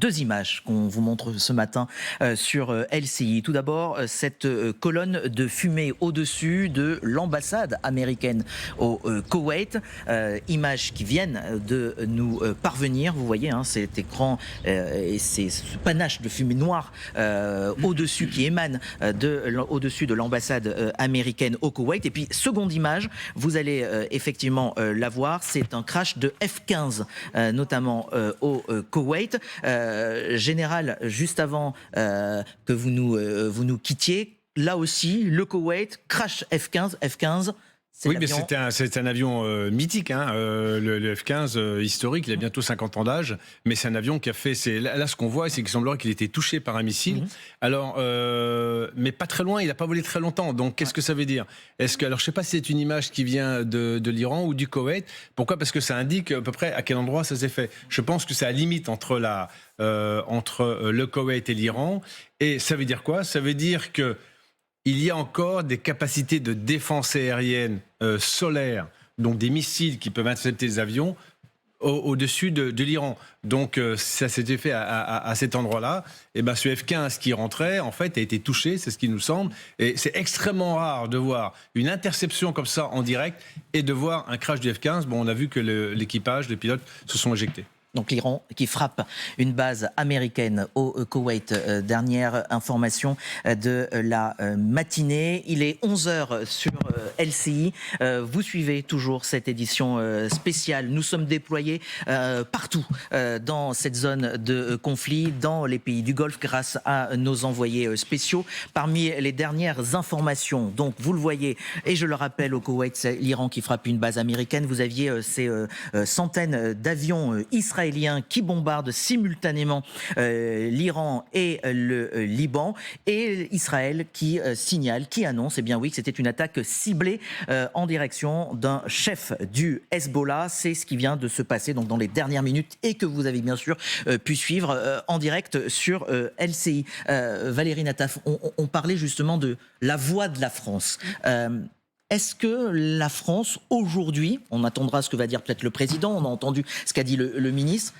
deux images qu'on vous montre ce matin sur LCI. Tout d'abord, cette colonne de fumée au-dessus de l'ambassade américaine au Koweït. Images qui viennent de nous parvenir. Vous voyez cet écran et ce panache de fumée noire au-dessus qui émane au-dessus de l'ambassade américaine au Koweït. Et puis, seconde image, vous allez effectivement la voir, c'est un crash de F-15, notamment au Koweït. Général, juste avant que vous nous quittiez, là aussi, le Koweït, crash F-15, oui, mais c'est un avion mythique, le F-15 historique, il a bientôt 50 ans d'âge, mais c'est un avion qui a fait... Là, ce qu'on voit, c'est qu'il semblerait qu'il ait été touché par un missile. Alors, mais pas très loin, il n'a pas volé très longtemps, donc qu'est-ce que ça veut dire? Alors, je ne sais pas si c'est une image qui vient de l'Iran ou du Koweït. Pourquoi? Parce que ça indique à peu près à quel endroit ça s'est fait. Je pense que c'est à la limite entre le Koweït et l'Iran. Et ça veut dire quoi? Ça veut dire que il y a encore des capacités de défense aérienne solaire, donc des missiles qui peuvent intercepter les avions au-dessus de l'Iran. Donc ça s'était fait à cet endroit-là. Et ben ce F-15 qui rentrait, en fait, a été touché, c'est ce qui nous semble. Et c'est extrêmement rare de voir une interception comme ça en direct et de voir un crash du F-15. Bon, on a vu que l'équipage, les pilotes se sont éjectés. Donc l'Iran qui frappe une base américaine au Koweït. Dernière information de la matinée. Il est 11h sur LCI. Vous suivez toujours cette édition spéciale. Nous sommes déployés partout dans cette zone de conflit, dans les pays du Golfe, grâce à nos envoyés spéciaux. Parmi les dernières informations, donc vous le voyez, et je le rappelle, au Koweït, c'est l'Iran qui frappe une base américaine. Vous aviez ces centaines d'avions israéliens qui bombardent simultanément l'Iran et le Liban, et Israël qui signale, qui annonce, eh bien oui, que c'était une attaque ciblée en direction d'un chef du Hezbollah. C'est ce qui vient de se passer donc dans les dernières minutes et que vous avez bien sûr pu suivre en direct sur LCI. Valérie Nataf, on parlait justement de la voix de la France. Est-ce que la France, aujourd'hui, on attendra ce que va dire peut-être le président, on a entendu ce qu'a dit le ministre,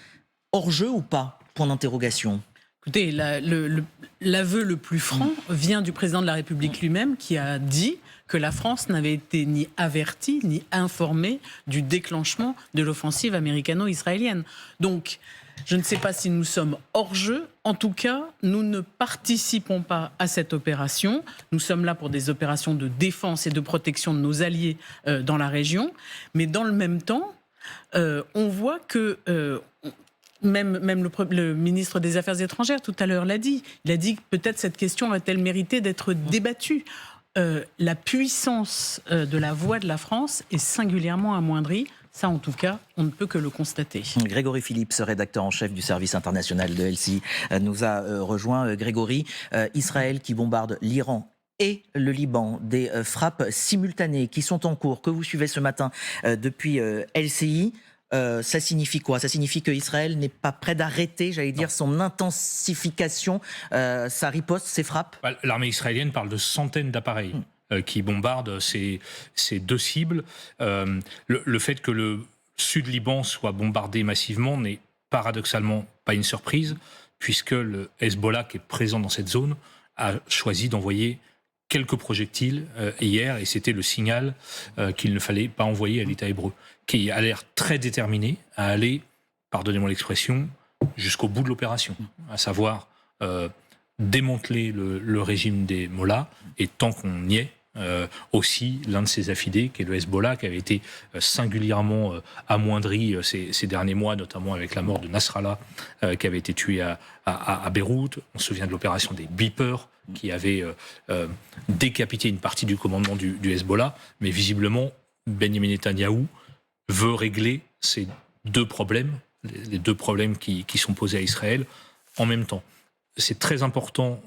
hors jeu ou pas? Point d'interrogation. Écoutez, l'aveu le plus franc vient du président de la République lui-même qui a dit que la France n'avait été ni avertie ni informée du déclenchement de l'offensive américano-israélienne. Donc, je ne sais pas si nous sommes hors jeu. En tout cas, nous ne participons pas à cette opération. Nous sommes là pour des opérations de défense et de protection de nos alliés dans la région. Mais dans le même temps, on voit que... Même le ministre des Affaires étrangères, tout à l'heure, l'a dit. Il a dit que peut-être cette question a-t-elle mérité d'être débattue. La puissance de la voix de la France est singulièrement amoindrie. Ça, en tout cas, on ne peut que le constater. Grégory Phillips, rédacteur en chef du service international de LCI, nous a rejoint. Grégory, Israël qui bombarde l'Iran et le Liban, des frappes simultanées qui sont en cours, que vous suivez ce matin depuis LCI. Ça signifie quoi? Ça signifie qu'Israël n'est pas prêt d'arrêter, j'allais dire, son intensification, sa riposte, ses frappes? L'armée israélienne parle de centaines d'appareils qui bombardent ces deux cibles. Le fait que le sud Liban soit bombardé massivement n'est paradoxalement pas une surprise, puisque le Hezbollah, qui est présent dans cette zone, a choisi d'envoyer quelques projectiles hier, et c'était le signal qu'il ne fallait pas envoyer à l'État hébreu, qui a l'air très déterminé à aller, pardonnez-moi l'expression, jusqu'au bout de l'opération, à savoir démanteler le régime des Mollahs, et tant qu'on y est, aussi l'un de ses affidés, qui est le Hezbollah, qui avait été singulièrement amoindri ces derniers mois, notamment avec la mort de Nasrallah, qui avait été tué à Beyrouth. On se souvient de l'opération des Beepers, qui avait décapité une partie du commandement du Hezbollah. Mais visiblement, Benjamin Netanyahou veut régler ces deux problèmes, les deux problèmes qui sont posés à Israël, en même temps. C'est très important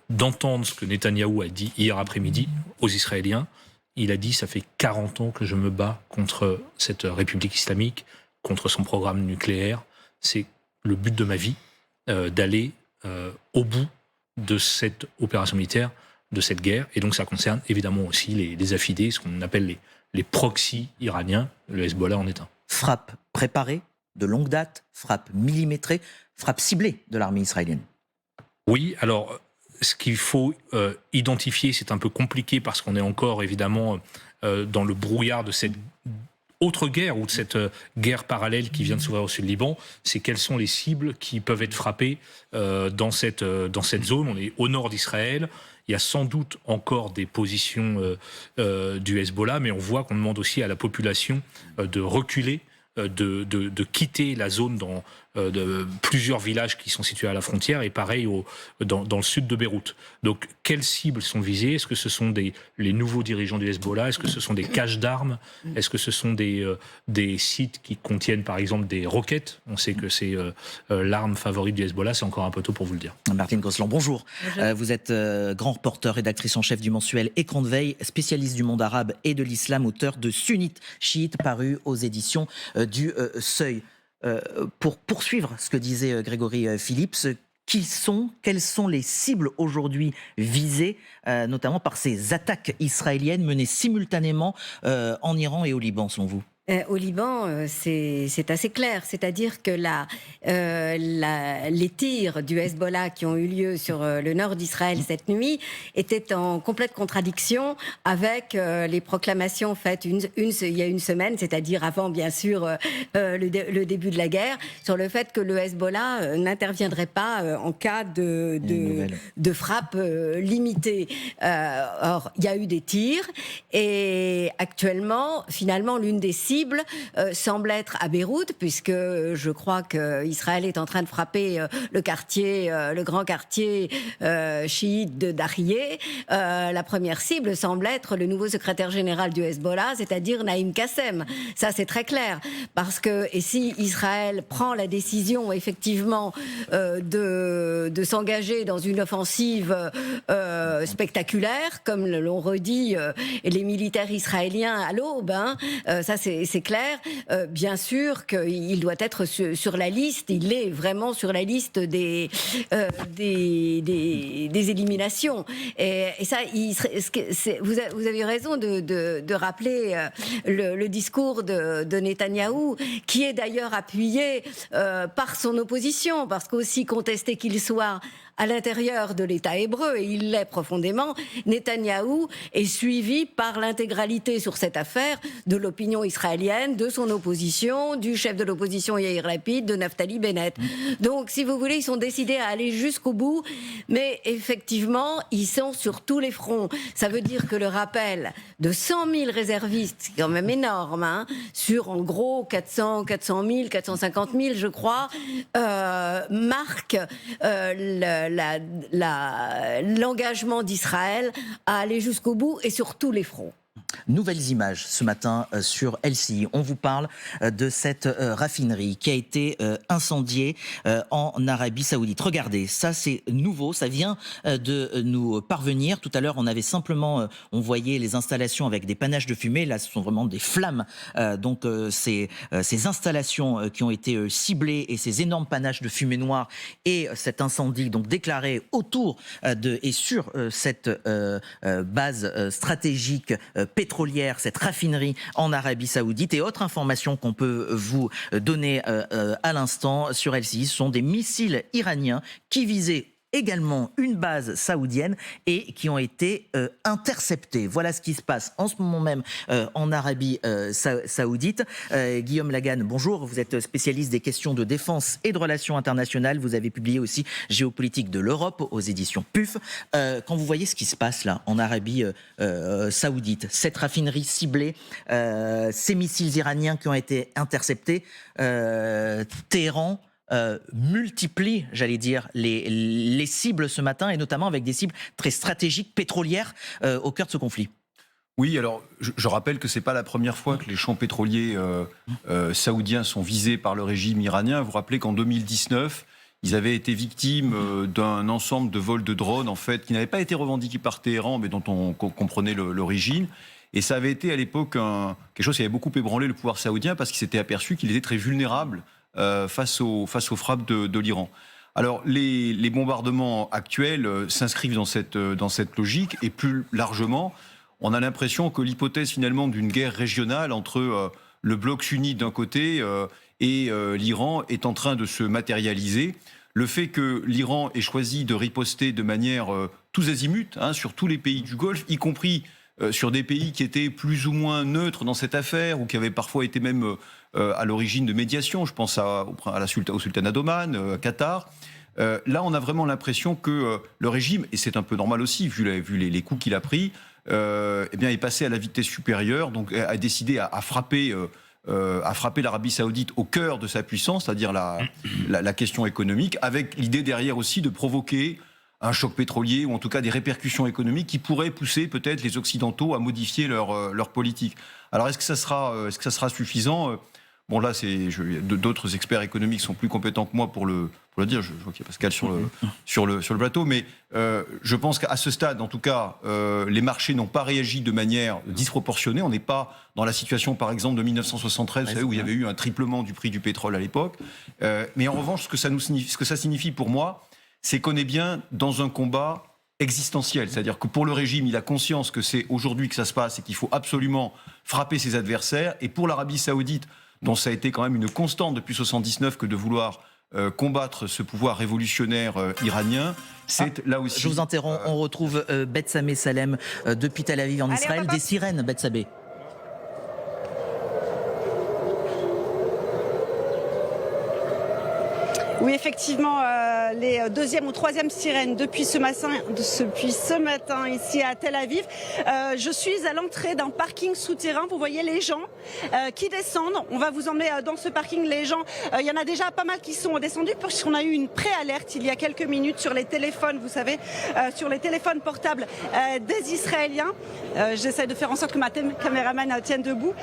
d'entendre ce que Netanyahou a dit hier après-midi aux Israéliens. Il a dit « ça fait 40 ans que je me bats contre cette République islamique, contre son programme nucléaire. C'est le but de ma vie d'aller au bout de cette opération militaire, de cette guerre. » Et donc ça concerne évidemment aussi les affidés, ce qu'on appelle les proxys iraniens. Le Hezbollah en est un. Frappe préparée de longue date, frappe millimétrée, frappe ciblée de l'armée israélienne. Oui, alors ce qu'il faut identifier, c'est un peu compliqué parce qu'on est encore évidemment dans le brouillard de cette autre guerre ou de cette guerre parallèle qui vient de s'ouvrir au sud Liban, c'est quelles sont les cibles qui peuvent être frappées dans cette zone. On est au nord d'Israël. Il y a sans doute encore des positions du Hezbollah, mais on voit qu'on demande aussi à la population de reculer, de quitter la zone dans de plusieurs villages qui sont situés à la frontière et pareil dans le sud de Beyrouth. Donc, quelles cibles sont visées? Est-ce que ce sont les nouveaux dirigeants du Hezbollah? Est-ce que ce sont des caches d'armes? Est-ce que ce sont des sites qui contiennent par exemple des roquettes? On sait que c'est l'arme favorite du Hezbollah, c'est encore un peu tôt pour vous le dire. Martine Gosselin, bonjour. Vous êtes grand reporter, rédactrice en chef du mensuel Écran de veille, spécialiste du monde arabe et de l'islam, auteur de Sunnite, chiite, paru aux éditions du Seuil. Pour poursuivre ce que disait Grégory Phillips, quelles sont les cibles aujourd'hui visées, notamment par ces attaques israéliennes menées simultanément en Iran et au Liban, selon vous? Au Liban, c'est assez clair, c'est-à-dire que les tirs du Hezbollah qui ont eu lieu sur le nord d'Israël cette nuit étaient en complète contradiction avec les proclamations faites il y a une semaine, c'est-à-dire avant bien sûr le début de la guerre, sur le fait que le Hezbollah n'interviendrait pas en cas de frappe limitée. Or, il y a eu des tirs et actuellement, finalement, l'une des cibles semble être à Beyrouth, puisque je crois qu'Israël est en train de frapper le grand quartier chiite de Dahiyeh. La première cible semble être le nouveau secrétaire général du Hezbollah, c'est-à-dire Naïm Qassem. Ça, c'est très clair. Parce que, et si Israël prend la décision, effectivement, de s'engager dans une offensive spectaculaire, comme l'ont redit les militaires israéliens à l'aube, ça c'est clair. Bien sûr qu'il doit être sur la liste, il est vraiment sur la liste des éliminations. Et ça, vous avez raison de rappeler le discours de Netanyahou, qui est d'ailleurs appuyé par son opposition, parce qu'aussi contesté qu'il soit à l'intérieur de l'État hébreu, et il l'est profondément, Netanyahou est suivi par l'intégralité sur cette affaire de l'opinion israélienne, de son opposition, du chef de l'opposition Yair Lapid, de Naftali Bennett. Donc, si vous voulez, ils sont décidés à aller jusqu'au bout, mais effectivement, ils sont sur tous les fronts. Ça veut dire que le rappel de 100 000 réservistes, c'est quand même énorme, sur en gros 400 000, 450 000, je crois, marque l'engagement d'Israël à aller jusqu'au bout et sur tous les fronts. Nouvelles images ce matin sur LCI. On vous parle de cette raffinerie qui a été incendiée en Arabie Saoudite. Regardez, ça c'est nouveau, ça vient de nous parvenir. Tout à l'heure, on avait simplement, on voyait les installations avec des panaches de fumée. Là, ce sont vraiment des flammes. Donc ces installations qui ont été ciblées et ces énormes panaches de fumée noire et cet incendie donc déclaré autour et sur cette base stratégique pétrolière, cette raffinerie en Arabie Saoudite. Et autre information qu'on peut vous donner à l'instant sur LCI, ce sont des missiles iraniens qui visaient également une base saoudienne et qui ont été interceptés. Voilà ce qui se passe en ce moment même en Arabie Saoudite. Guillaume Lagan, bonjour. Vous êtes spécialiste des questions de défense et de relations internationales. Vous avez publié aussi Géopolitique de l'Europe aux éditions PUF. Quand vous voyez ce qui se passe là en Arabie Saoudite, cette raffinerie ciblée, ces missiles iraniens qui ont été interceptés, Téhéran multiplie, j'allais dire, les cibles ce matin, et notamment avec des cibles très stratégiques pétrolières au cœur de ce conflit. Oui, alors je rappelle que c'est pas la première fois que les champs pétroliers saoudiens sont visés par le régime iranien. Vous vous rappelez qu'en 2019, ils avaient été victimes d'un ensemble de vols de drones, en fait, qui n'avaient pas été revendiqués par Téhéran, mais dont on comprenait l'origine. Et ça avait été à l'époque quelque chose qui avait beaucoup ébranlé le pouvoir saoudien, parce qu'il s'était aperçu qu'il était très vulnérable face aux frappes de l'Iran. Alors, les bombardements actuels s'inscrivent dans cette logique, et plus largement, on a l'impression que l'hypothèse finalement d'une guerre régionale entre le bloc sunnite d'un côté et l'Iran est en train de se matérialiser. Le fait que l'Iran ait choisi de riposter de manière tous azimuts sur tous les pays du Golfe, y compris sur des pays qui étaient plus ou moins neutres dans cette affaire ou qui avaient parfois été même à l'origine de médiation. Je pense au sultanat d'Oman, à Qatar. Là, on a vraiment l'impression que le régime, et c'est un peu normal aussi, vu les coups qu'il a pris, est passé à la vitesse supérieure, donc a décidé à frapper l'Arabie Saoudite au cœur de sa puissance, c'est-à-dire la question économique, avec l'idée derrière aussi de provoquer un choc pétrolier ou en tout cas des répercussions économiques qui pourraient pousser peut-être les Occidentaux à modifier leur politique. Alors est-ce que ça sera suffisant ? Bon là, d'autres experts économiques sont plus compétents que moi pour le dire. Je vois qu'il y a Pascal sur le plateau, mais je pense qu'à ce stade, en tout cas, les marchés n'ont pas réagi de manière disproportionnée. On n'est pas dans la situation, par exemple, de 1973, vous savez, où il y avait eu un triplement du prix du pétrole à l'époque. Mais en revanche, ce que ça signifie pour moi, c'est qu'on est bien dans un combat existentiel. C'est-à-dire que pour le régime, il a conscience que c'est aujourd'hui que ça se passe et qu'il faut absolument frapper ses adversaires. Et pour l'Arabie Saoudite, dont ça a été quand même une constante depuis 1979 que de vouloir combattre ce pouvoir révolutionnaire iranien, c'est là aussi... Je vous interromps, on retrouve Bethsabée Salem depuis Tel Aviv en Israël. Des sirènes, Bethsabée. Oui, effectivement, les deuxième ou troisième sirènes depuis ce matin ici à Tel Aviv. Je suis à l'entrée d'un parking souterrain. Vous voyez les gens qui descendent. On va vous emmener dans ce parking. Les gens, il y en a déjà pas mal qui sont descendus parce qu'on a eu une préalerte il y a quelques minutes sur les téléphones, vous savez, sur les téléphones portables des Israéliens. J'essaie de faire en sorte que ma caméraman tienne debout.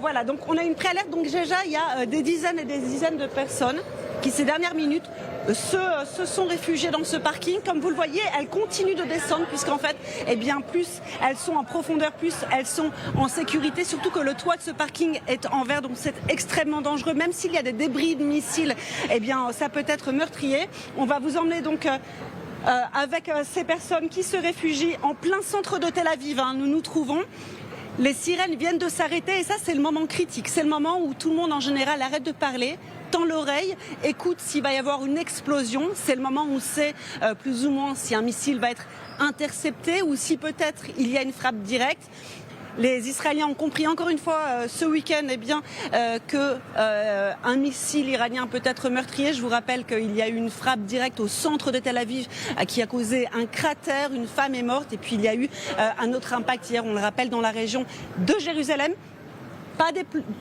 Voilà, donc on a une préalerte. Donc déjà, il y a des dizaines et des dizaines de personnes qui, ces dernières minutes, se sont réfugiées dans ce parking. Comme vous le voyez, elles continuent de descendre puisqu'en fait, plus elles sont en profondeur, plus elles sont en sécurité. Surtout que le toit de ce parking est en verre, donc c'est extrêmement dangereux. Même s'il y a des débris de missiles, ça peut être meurtrier. On va vous emmener donc... avec ces personnes qui se réfugient en plein centre de Tel Aviv. Nous nous trouvons. Les sirènes viennent de s'arrêter et ça, c'est le moment critique. C'est le moment où tout le monde, en général, arrête de parler, tend l'oreille, écoute s'il va y avoir une explosion. C'est le moment où c'est plus ou moins si un missile va être intercepté ou si peut-être il y a une frappe directe. Les Israéliens ont compris encore une fois ce week-end qu'un missile iranien peut être meurtrier. Je vous rappelle qu'il y a eu une frappe directe au centre de Tel Aviv qui a causé un cratère. Une femme est morte et puis il y a eu un autre impact hier, on le rappelle, dans la région de Jérusalem.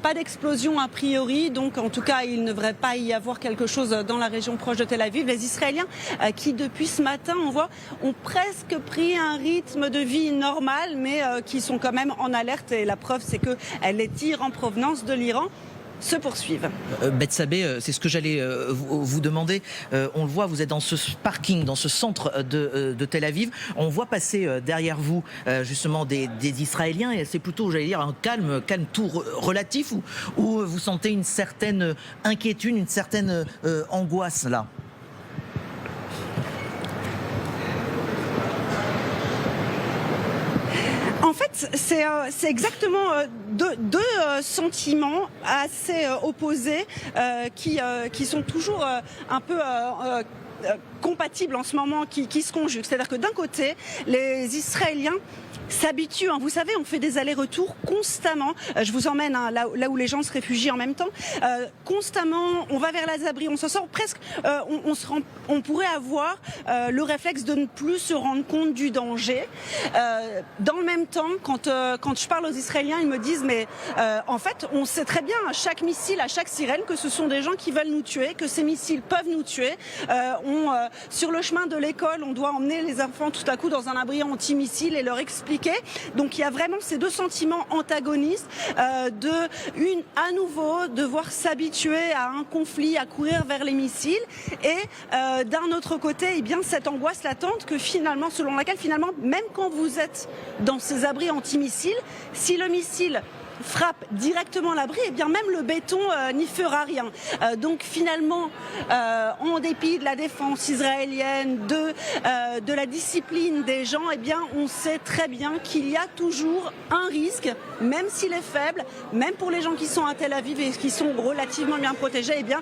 Pas d'explosion a priori, donc en tout cas il ne devrait pas y avoir quelque chose dans la région proche de Tel Aviv. Les Israéliens qui depuis ce matin, on voit, ont presque pris un rythme de vie normal, mais qui sont quand même en alerte et la preuve c'est que les tirs en provenance de l'Iran se poursuivent. Bethsabée, c'est ce que j'allais vous demander. On le voit, vous êtes dans ce parking, dans ce centre de Tel Aviv. On voit passer derrière vous justement des Israéliens et c'est plutôt, j'allais dire, un calme tout relatif où vous sentez une certaine inquiétude, une certaine angoisse là. En fait, c'est exactement deux sentiments assez opposés qui sont toujours un peu compatibles en ce moment, qui se conjuguent. C'est-à-dire que d'un côté, les Israéliens s'habituent. Vous savez, on fait des allers-retours constamment. Je vous emmène là où les gens se réfugient en même temps. Constamment, on va vers la Zabri, on s'en sort presque. On pourrait avoir le réflexe de ne plus se rendre compte du danger. Dans le même temps, quand je parle aux Israéliens, ils me disent mais en fait, on sait très bien à chaque missile, à chaque sirène, que ce sont des gens qui veulent nous tuer, que ces missiles peuvent nous tuer. Sur le chemin de l'école, on doit emmener les enfants tout à coup dans un abri anti-missile et leur expliquer. Donc il y a vraiment ces deux sentiments antagonistes à nouveau devoir s'habituer à un conflit, à courir vers les missiles et d'un autre côté, cette angoisse latente selon laquelle finalement, même quand vous êtes dans ces abris anti-missiles, si le missile frappe directement l'abri, et bien même le béton n'y fera rien. Donc finalement, en dépit de la défense israélienne, de la discipline des gens, eh bien on sait très bien qu'il y a toujours un risque, même s'il est faible, même pour les gens qui sont à Tel Aviv et qui sont relativement bien protégés, eh bien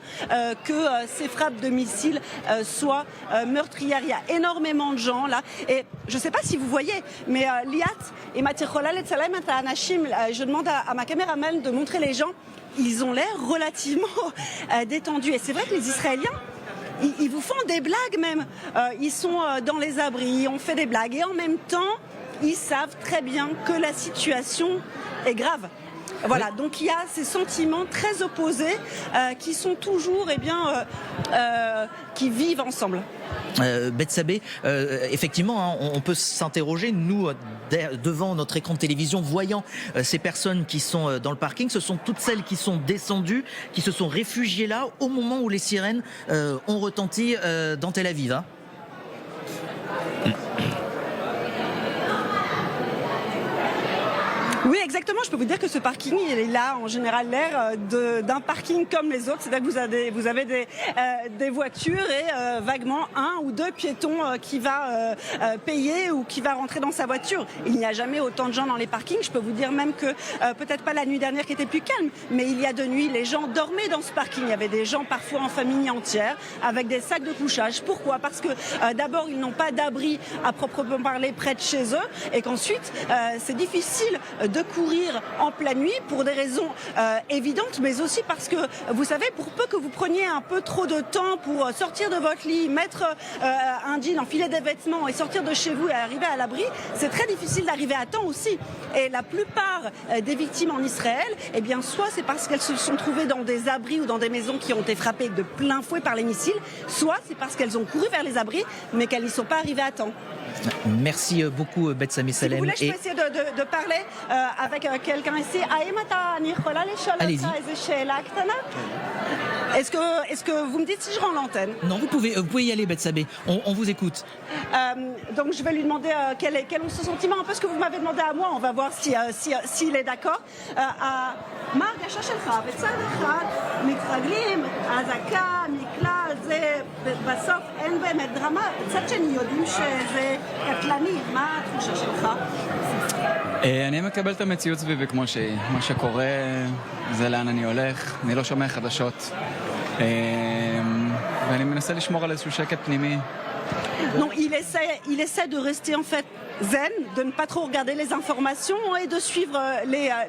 que ces frappes de missiles soient meurtrières. Il y a énormément de gens là, et je ne sais pas si vous voyez, mais Liat et Matirchola Letzalem Anashim, je demande à ma caméraman de montrer les gens, ils ont l'air relativement détendus. Et c'est vrai que les Israéliens, ils vous font des blagues même. Ils sont dans les abris, on fait des blagues. Et en même temps, ils savent très bien que la situation est grave. Voilà, donc il y a ces sentiments très opposés qui sont toujours, qui vivent ensemble. Bethsabée, effectivement, on peut s'interroger, nous, devant notre écran de télévision, voyant ces personnes qui sont dans le parking, ce sont toutes celles qui sont descendues, qui se sont réfugiées là, au moment où les sirènes ont retenti dans Tel Aviv. Hein. Oui, exactement. Je peux vous dire que ce parking, il a en général l'air d'un parking comme les autres. C'est-à-dire que vous avez des voitures et vaguement un ou deux piétons qui va payer ou qui va rentrer dans sa voiture. Il n'y a jamais autant de gens dans les parkings. Je peux vous dire même que peut-être pas la nuit dernière qui était plus calme, mais il y a de nuit, les gens dormaient dans ce parking. Il y avait des gens parfois en famille entière avec des sacs de couchage. Pourquoi ? Parce que d'abord, ils n'ont pas d'abri à proprement parler près de chez eux et qu'ensuite, c'est difficile de courir en pleine nuit pour des raisons évidentes, mais aussi parce que, vous savez, pour peu que vous preniez un peu trop de temps pour sortir de votre lit, mettre un jean, enfiler des vêtements et sortir de chez vous et arriver à l'abri, c'est très difficile d'arriver à temps aussi. Et la plupart des victimes en Israël, eh bien, soit c'est parce qu'elles se sont trouvées dans des abris ou dans des maisons qui ont été frappées de plein fouet par les missiles, soit c'est parce qu'elles ont couru vers les abris, mais qu'elles n'y sont pas arrivées à temps. Merci beaucoup, Bethsabée Salem. Si vous voulez, je peux essayer de parler avec quelqu'un ici. Est-ce que vous me dites si je rends l'antenne? Non, vous pouvez y aller, Bethsabée. On vous écoute. Donc je vais lui demander quel est ce sentiment, un peu ce que vous m'avez demandé à moi. On va voir s'il est d'accord. מה ההרגשה שלך? בצד אחד מתרגלים, אזעקה, מקלע, זה בסוף אין באמת דרמה, בצד שני יודעים שזה קטלני, מה התחושה שלך? אני מקבל את המציאות סביבי כמו שהיא, מה שקורה זה לאן אני הולך, אני לא שומע חדשות ואני מנסה לשמור על איזשהו שקט פנימי. Non, il essaie de rester en fait zen, de ne pas trop regarder les informations et de suivre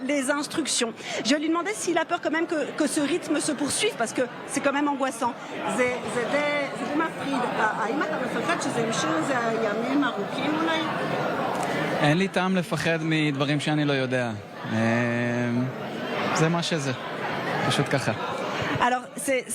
les instructions. Je vais lui demander s'il a peur quand même que ce rythme se poursuive parce que c'est quand même angoissant. זה די מפחיד. האם אתה מפחד שזה ימשיך איזה ימים ארוכים אולי? אין לי טעם לפחד מדברים שאני לא יודע. זה מה שזה. פשוט ככה. Alors, c'est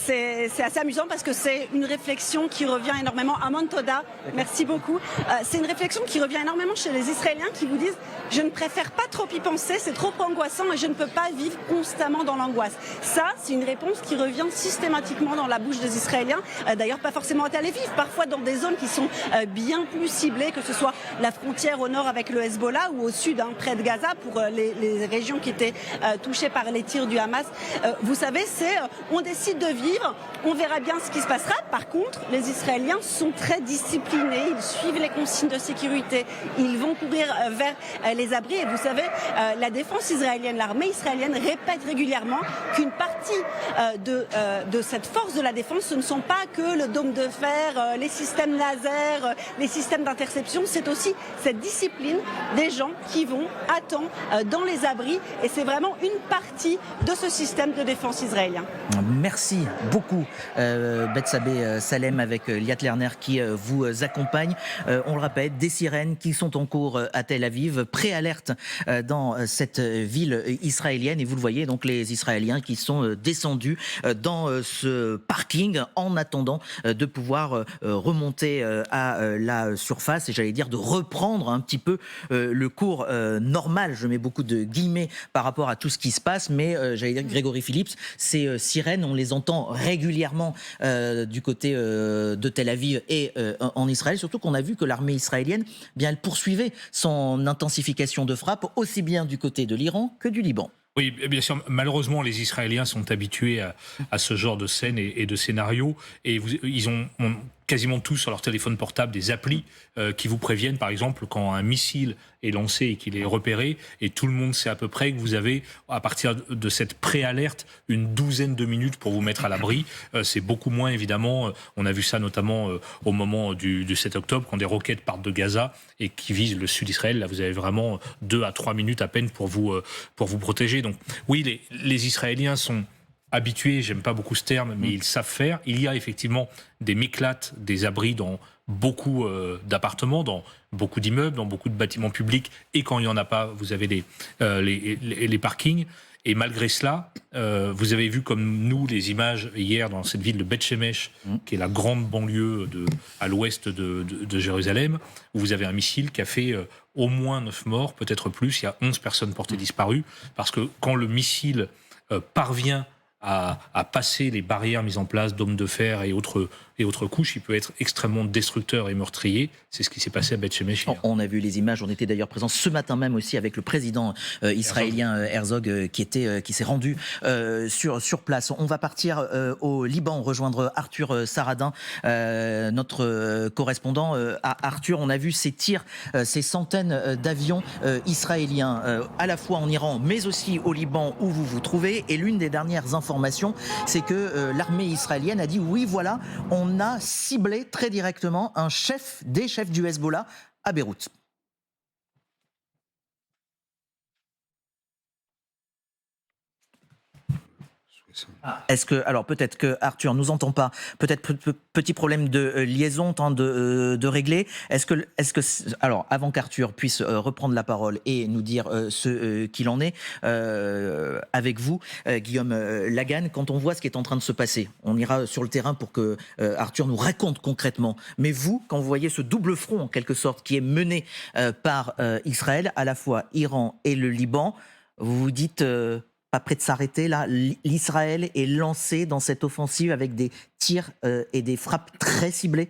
assez amusant parce que c'est une réflexion qui revient énormément. Amon Toda, merci beaucoup. C'est une réflexion qui revient énormément chez les Israéliens qui vous disent « Je ne préfère pas trop y penser, c'est trop angoissant et je ne peux pas vivre constamment dans l'angoisse ». Ça, c'est une réponse qui revient systématiquement dans la bouche des Israéliens. D'ailleurs, pas forcément à Tel Aviv, parfois dans des zones qui sont bien plus ciblées, que ce soit la frontière au nord avec le Hezbollah ou au sud, près de Gaza, pour les régions qui étaient touchées par les tirs du Hamas. Vous savez, on décide de vivre, on verra bien ce qui se passera. Par contre, les Israéliens sont très disciplinés, ils suivent les consignes de sécurité, ils vont courir vers les abris. Et vous savez, la défense israélienne, l'armée israélienne répète régulièrement qu'une partie de cette force de la défense, ce ne sont pas que le dôme de fer, les systèmes laser, les systèmes d'interception, c'est aussi cette discipline des gens qui vont à temps dans les abris. Et c'est vraiment une partie de ce système de défense israélien. Merci beaucoup, Bethsabée Salem, avec Liat Lerner qui vous accompagne. On le rappelle, des sirènes qui sont en cours à Tel Aviv, préalerte dans cette ville israélienne. Et vous le voyez, donc les Israéliens qui sont descendus dans ce parking en attendant de pouvoir remonter à la surface et j'allais dire de reprendre un petit peu le cours normal. Je mets beaucoup de guillemets par rapport à tout ce qui se passe, mais j'allais dire Grégory Phillips, ces sirènes, on les entend régulièrement du côté de Tel Aviv et en Israël, surtout qu'on a vu que l'armée israélienne, bien, elle poursuivait son intensification de frappe aussi bien du côté de l'Iran que du Liban. Oui, bien sûr. Malheureusement, les Israéliens sont habitués à ce genre de scènes et de scénarios. Et ils ont quasiment tous sur leur téléphone portable des applis qui vous préviennent, par exemple, quand un missile est lancé et qu'il est repéré. Et tout le monde sait à peu près que vous avez, à partir de cette préalerte, une douzaine de minutes pour vous mettre à l'abri. C'est beaucoup moins, évidemment. On a vu ça notamment au moment du 7 octobre, quand des roquettes partent de Gaza et qui visent le sud d'Israël. Là, vous avez vraiment 2 à 3 minutes à peine pour vous protéger. Donc oui, les Israéliens sont habitués, j'aime pas beaucoup ce terme, mais ils savent faire. Il y a effectivement des méclates, des abris dans beaucoup d'appartements, dans beaucoup d'immeubles, dans beaucoup de bâtiments publics, et quand il n'y en a pas, vous avez les parkings. Et malgré cela, vous avez vu comme nous les images hier dans cette ville de Beth Shemesh, qui est la grande banlieue à l'ouest de Jérusalem, où vous avez un missile qui a fait au moins 9 morts, peut-être plus. Il y a 11 personnes portées disparues, parce que quand le missile parvient à passer les barrières mises en place d'hommes de fer et autres couches, il peut être extrêmement destructeur et meurtrier. C'est ce qui s'est passé à Beth Shemesh hier. On a vu les images, on était d'ailleurs présents ce matin même aussi avec le président israélien Herzog qui s'est rendu sur place. On va partir au Liban, rejoindre Arthur Saradin, notre correspondant. Arthur, on a vu ces tirs, ces centaines d'avions israéliens, à la fois en Iran, mais aussi au Liban où vous vous trouvez. Et l'une des dernières informations, c'est que l'armée israélienne a dit oui, voilà, on a ciblé très directement des chefs du Hezbollah à Beyrouth. Est-ce que, alors peut-être que Arthur nous entend pas, peut-être petit problème de liaison, temps de régler. Est-ce que, alors avant qu'Arthur puisse reprendre la parole et nous dire ce qu'il en est, avec vous, Guillaume Lagan, quand on voit ce qui est en train de se passer, on ira sur le terrain pour que Arthur nous raconte concrètement. Mais vous, quand vous voyez ce double front en quelque sorte qui est mené par Israël, à la fois Iran et le Liban, vous vous dites pas près de s'arrêter là, l'Israël est lancé dans cette offensive avec des tirs et des frappes très ciblées?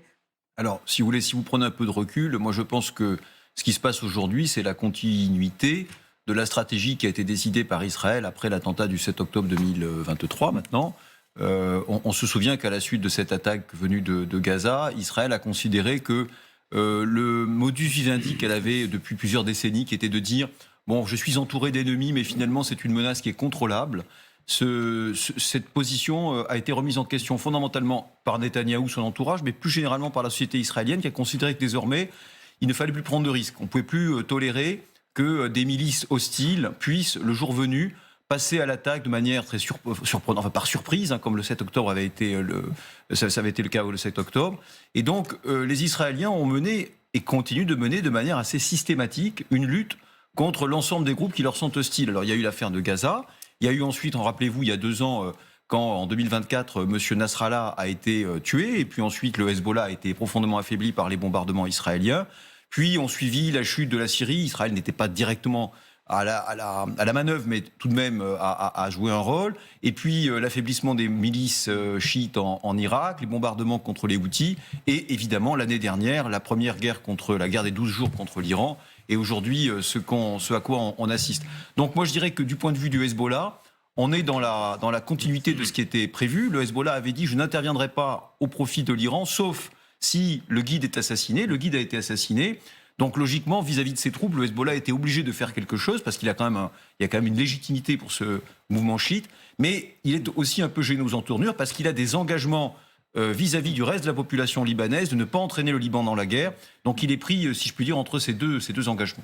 Alors, si vous prenez un peu de recul, moi je pense que ce qui se passe aujourd'hui, c'est la continuité de la stratégie qui a été décidée par Israël après l'attentat du 7 octobre 2023 maintenant. On se souvient qu'à la suite de cette attaque venue de Gaza, Israël a considéré que le modus vivendi qu'elle avait depuis plusieurs décennies, qui était de dire bon, je suis entouré d'ennemis, mais finalement, c'est une menace qui est contrôlable. Cette position a été remise en question fondamentalement par Netanyahou, son entourage, mais plus généralement par la société israélienne, qui a considéré que désormais, il ne fallait plus prendre de risques. On ne pouvait plus tolérer que des milices hostiles puissent, le jour venu, passer à l'attaque de manière très surprenante, enfin par surprise, comme le 7 octobre avait été ça avait été le cas le 7 octobre. Et donc, les Israéliens ont mené et continuent de mener de manière assez systématique une lutte contre l'ensemble des groupes qui leur sont hostiles. Alors il y a eu l'affaire de Gaza, il y a eu ensuite, rappelez-vous, il y a 2 ans, quand en 2024, M. Nasrallah a été tué, et puis ensuite le Hezbollah a été profondément affaibli par les bombardements israéliens, puis ont suivi la chute de la Syrie. Israël n'était pas directement à la manœuvre, mais tout de même a joué un rôle, et puis l'affaiblissement des milices chiites en Irak, les bombardements contre les Houthis, et évidemment l'année dernière, la première guerre des 12 jours contre l'Iran, et aujourd'hui, ce à quoi on assiste. Donc moi, je dirais que du point de vue du Hezbollah, on est dans la continuité de ce qui était prévu. Le Hezbollah avait dit « je n'interviendrai pas au profit de l'Iran, sauf si le guide est assassiné ». Le guide a été assassiné. Donc logiquement, vis-à-vis de ses troupes, le Hezbollah était obligé de faire quelque chose, parce qu'il y a quand même une légitimité pour ce mouvement chiite. Mais il est aussi un peu gêné aux entournures, parce qu'il a des engagements vis-à-vis du reste de la population libanaise, de ne pas entraîner le Liban dans la guerre. Donc il est pris, si je puis dire, entre ces deux engagements.